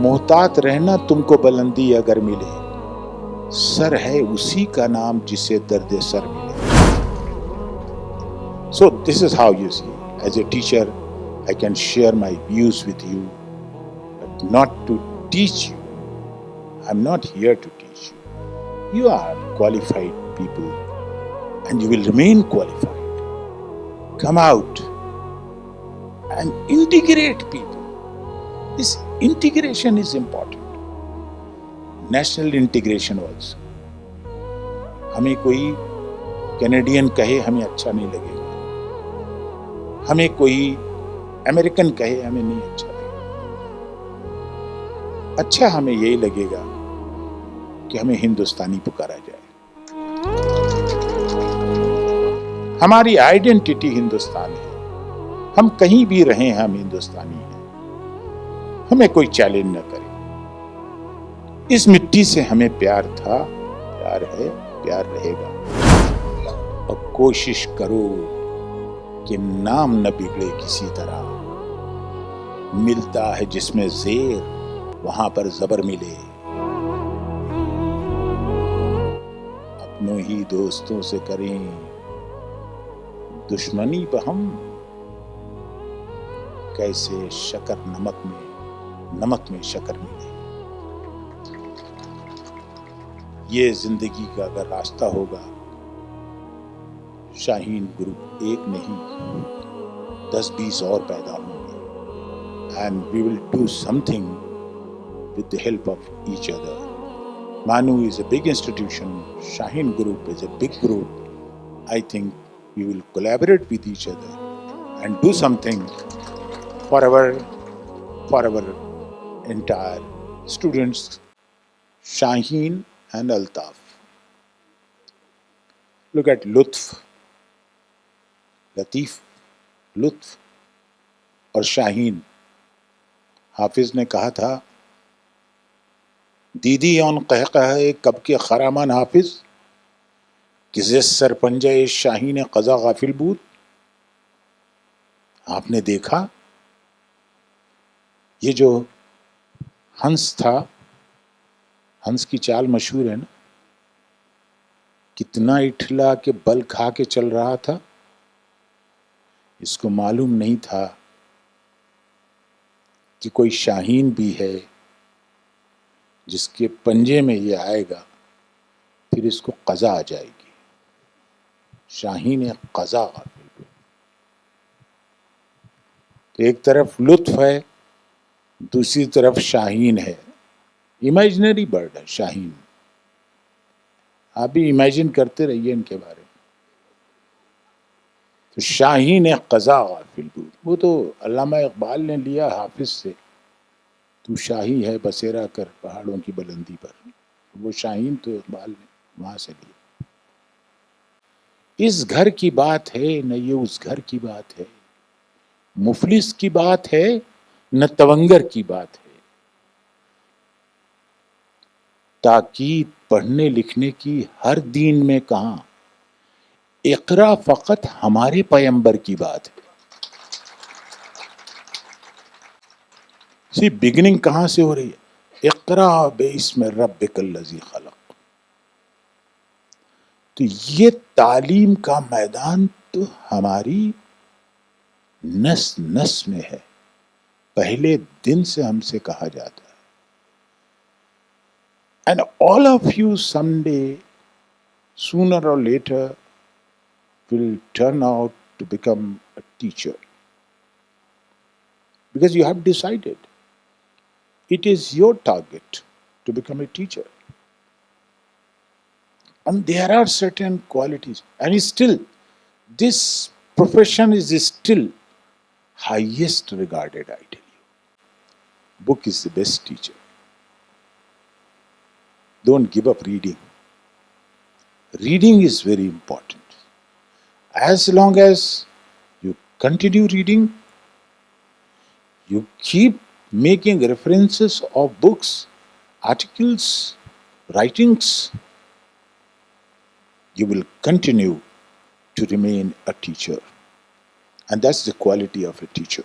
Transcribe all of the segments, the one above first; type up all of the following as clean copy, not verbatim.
محتاط رہنا تم کو بلندی اگر ملے، سر ہے اسی کا نام جسے درد سر ملے. So this is how you see, as a teacher, I can share my views with you, but not to teach you. I'm not here to teach you. You are qualified people and you will remain qualified. Come out and integrate people. This integration is important. National integration also. ہمیں کوئی Canadian کہے ہمیں اچھا نہیں لگے گا، ہمیں کوئی American کہے ہمیں نہیں اچھا لگے گا. اچھا ہمیں یہی لگے گا کہ ہمیں ہندوستانی پکارا جائے. ہماری آئیڈینٹی ہندوستان ہے، ہم کہیں بھی رہیں ہم ہندوستانی ہیں. ہمیں کوئی چیلنج نہ کرے. اس مٹی سے ہمیں پیار تھا، پیار ہے، پیار رہے گا. اور کوشش کرو کہ نام نہ بگڑے کسی طرح. ملتا ہے جس میں زیر وہاں پر زبر ملے. اپنوں ہی دوستوں سے کریں دشمنی بہم، کیسے شکر نمک میں شکر ملے. یہ زندگی کا اگر راستہ ہوگا، شاہین گروپ ایک نہیں 10-20 اور پیدا ہوں گے. And we will do something with the help of each other. Manu is a big institution. Shaheen Group is a big group. I think we will collaborate with each other and do something for our entire students, Shaheen and Altaf. Look at Latif, Lutf اور شاہین. حافظ نے کہا تھا دیدی آن قہقہے کب کے خرامان حافظ، کسے سرپنجہ شاہین قضا غافل بود. آپ نے دیکھا یہ جو ہنس تھا، ہنس کی چال مشہور ہے نا، کتنا اٹھلا کہ بل کھا کے چل رہا تھا. اس کو معلوم نہیں تھا کہ کوئی شاہین بھی ہے جس کے پنجے میں یہ آئے گا پھر اس کو قضا آ جائے گی. شاہین قضا غافل. تو ایک طرف لطف ہے، دوسری طرف شاہین ہے. امیجنری برڈ ہے شاہین. آپ بھی امیجن کرتے رہیے ان کے بارے میں. تو شاہین قضا غافل بود، وہ تو علامہ اقبال نے لیا حافظ سے. تو شاہی ہے بسیرا کر پہاڑوں کی بلندی پر. وہ شاہین تو اقبال نے وہاں سے لیا. اس گھر کی بات ہے نہ یہ اس گھر کی بات ہے، مفلس کی بات ہے نہ تونگر کی بات ہے. تاکید پڑھنے لکھنے کی ہر دین میں کہاں، اقرا فقط ہمارے پیمبر کی بات ہے. بگننگ کہاں سے ہو رہی ہے؟ اقرا باسم ربک الذی خلق. تو یہ تعلیم کا میدان تو ہماری نس نس میں ہے. پہلے دن سے ہم سے کہا جاتا ہے. And all of you someday, sooner or later, will turn out to become a teacher. Because you have decided. It is your target to become a teacher. And there are certain qualities. And still, this profession is still highest regarded, I tell you. Book is the best teacher. Don't give up reading. Reading is very important. As long as you continue reading, you keep making references of books, articles, writings, you will continue to remain a teacher. And that's the quality of a teacher.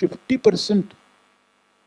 50%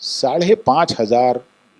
5,500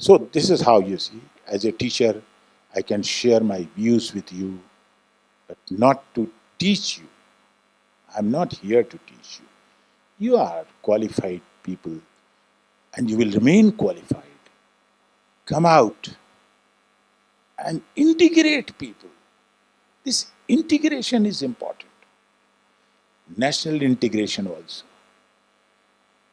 So this is how you see, as a teacher, I can share my views with you, but not to teach you. I'm not here to teach you. You are qualified people and you will remain qualified. Come out and integrate people. This integration is important. National integration also.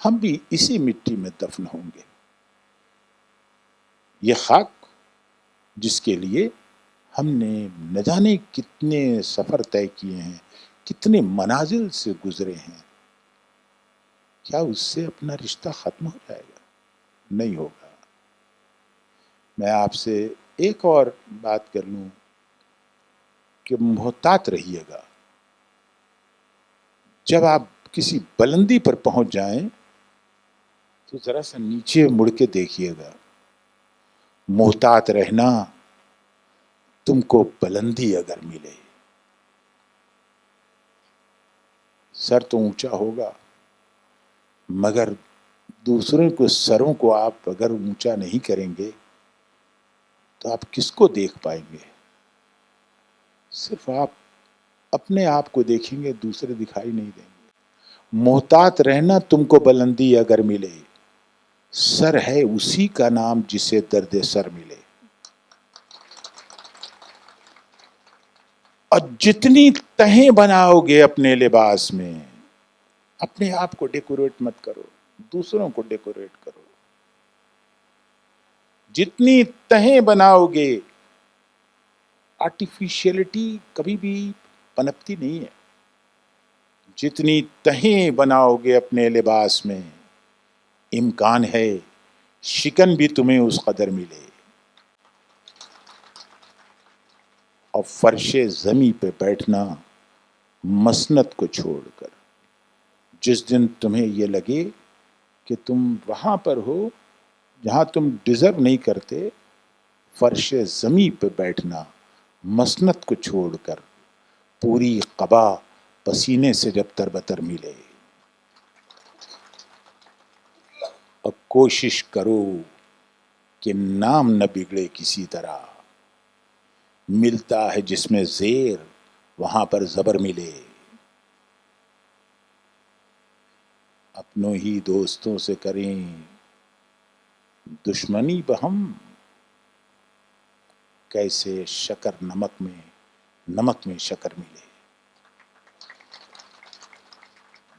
ہم بھی اسی مٹی میں دفن ہوں گے. یہ خاک جس کے لیے ہم نے نہ جانے کتنے سفر طے کیے ہیں، کتنے منازل سے گزرے ہیں، کیا اس سے اپنا رشتہ ختم ہو جائے گا؟ نہیں ہوگا. میں آپ سے ایک اور بات کر لوں کہ محتاط رہیے گا. جب آپ کسی بلندی پر پہنچ جائیں تو ذرا سا نیچے مڑ کے دیکھیے گا. محتاط رہنا، تم کو بلندی اگر ملے. سر تو اونچا ہوگا مگر دوسروں کو سروں کو آپ اگر اونچا نہیں کریں گے تو آپ کس کو دیکھ پائیں گے؟ صرف آپ اپنے آپ کو دیکھیں گے، دوسرے دکھائی نہیں دیں گے. محتاط رہنا، تم کو بلندی اگر ملے، سر ہے اسی کا نام جسے درد سر ملے. اور جتنی تہیں بناؤ گے اپنے لباس میں، اپنے آپ کو ڈیکوریٹ مت کرو، دوسروں کو ڈیکوریٹ کرو. جتنی تہیں بناؤ گے، آرٹیفیشلٹی کبھی بھی پنپتی نہیں ہے. جتنی تہیں بناؤ گے اپنے لباس میں، امکان ہے شکن بھی تمہیں اس قدر ملے. اور فرش زمیں پہ بیٹھنا مسند کو چھوڑ کر. جس دن تمہیں یہ لگے کہ تم وہاں پر ہو جہاں تم ڈیزرو نہیں کرتے، فرش زمیں پہ بیٹھنا مسند کو چھوڑ کر. پوری قبا پسینے سے جب تربتر ملے. اور کوشش کرو کہ نام نہ بگڑے کسی طرح. ملتا ہے جس میں زیر وہاں پر زبر ملے. اپنوں ہی دوستوں سے کریں دشمنی بہم، کیسے شکر نمک میں شکر ملے.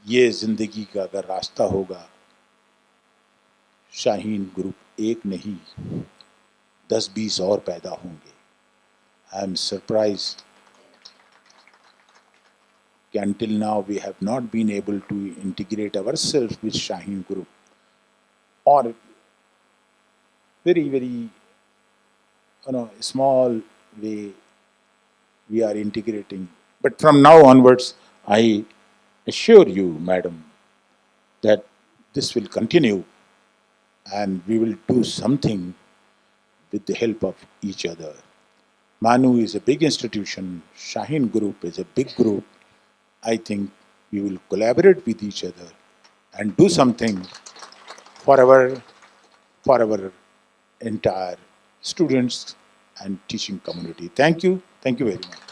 یہ زندگی کا اگر راستہ ہوگا، شاہین گروپ ایک نہیں 10-20 اور پیدا ہوں گے. I am surprised that until now we have not been able to integrate ourselves with Shaheen Group, or very small way we are integrating. But from now onwards, I assure you, madam, that this will continue and we will do something with the help of each other. Manu is a big institution. Shaheen Group is a big group. I think we will collaborate with each other and do something for our entire students and teaching community. Thank you. Thank you very much.